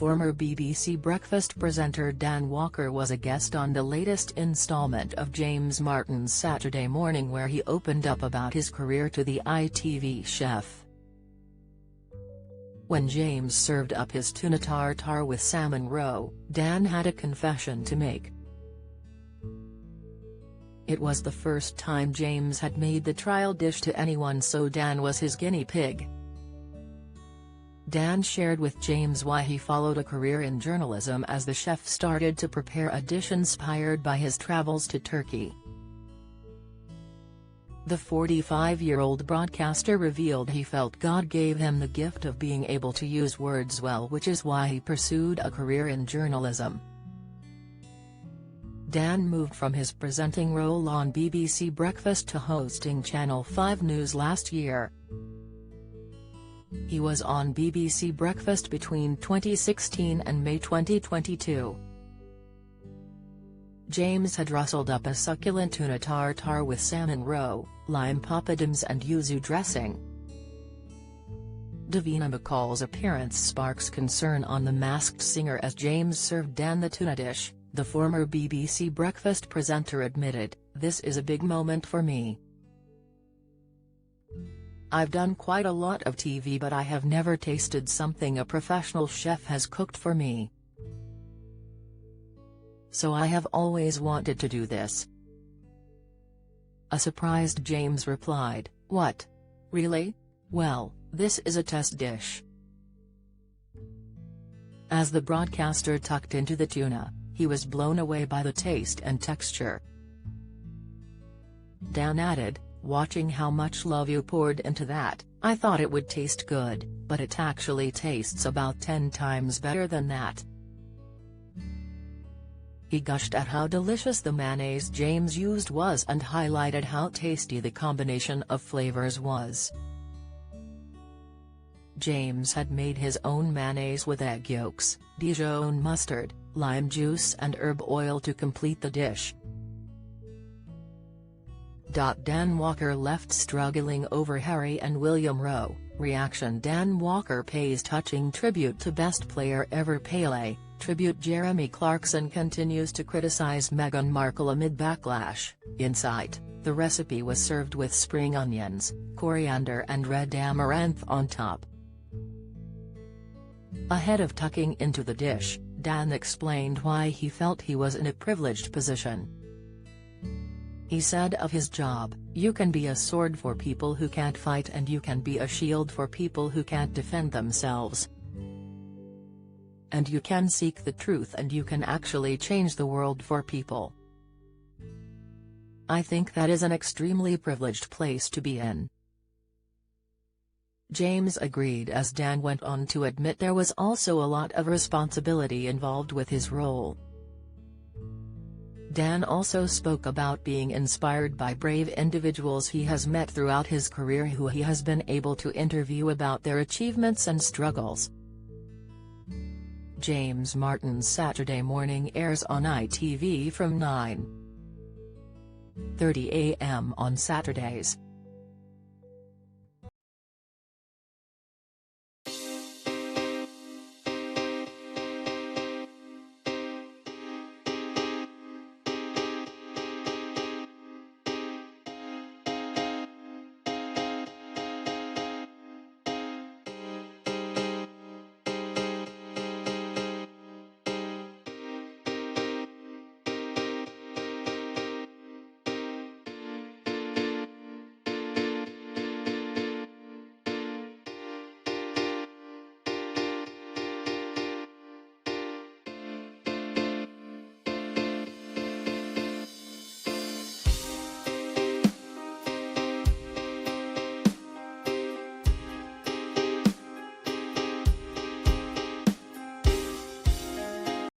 Former BBC Breakfast presenter Dan Walker was a guest on the latest instalment of James Martin's Saturday Morning, where he opened up about his career to the ITV chef. When James served up his tuna tartare with salmon roe, Dan had a confession to make. It was the first time James had made the trial dish to anyone, so Dan was his guinea pig. Dan shared with James why he followed a career in journalism as the chef started to prepare a dish inspired by his travels to Turkey. The 45-year-old broadcaster revealed he felt God gave him the gift of being able to use words well, which is why he pursued a career in journalism. Dan moved from his presenting role on BBC Breakfast to hosting Channel 5 News last year. He was on BBC Breakfast between 2016 and May 2022. James had rustled up a succulent tuna tartare with salmon roe, lime poppadoms and yuzu dressing. Davina McCall's appearance sparks concern on The Masked Singer as James served Dan the tuna dish. The former BBC Breakfast presenter admitted, "This is a big moment for me. I've done quite a lot of TV, but I have never tasted something a professional chef has cooked for me. So I have always wanted to do this." A surprised James replied, "What? Really? Well, this is a test dish." As the broadcaster tucked into the tuna, he was blown away by the taste and texture. Dan added, "Watching how much love you poured into that, I thought it would taste good, but it actually tastes about 10 times better than that." He gushed at how delicious the mayonnaise James used was and highlighted how tasty the combination of flavors was. James had made his own mayonnaise with egg yolks, Dijon mustard, lime juice and herb oil to complete the dish. Dan Walker left struggling over Harry and William Rowe. Reaction: Dan Walker pays touching tribute to best player ever Pele. Tribute: Jeremy Clarkson continues to criticize Meghan Markle amid backlash. Insight: the recipe was served with spring onions, coriander and red amaranth on top. Ahead of tucking into the dish, Dan explained why he felt he was in a privileged position. He said of his job, "You can be a sword for people who can't fight, and you can be a shield for people who can't defend themselves. And you can seek the truth, and you can actually change the world for people. I think that is an extremely privileged place to be in." James agreed as Dan went on to admit there was also a lot of responsibility involved with his role. Dan also spoke about being inspired by brave individuals he has met throughout his career who he has been able to interview about their achievements and struggles. James Martin's Saturday Morning airs on ITV from 9:30 a.m. on Saturdays.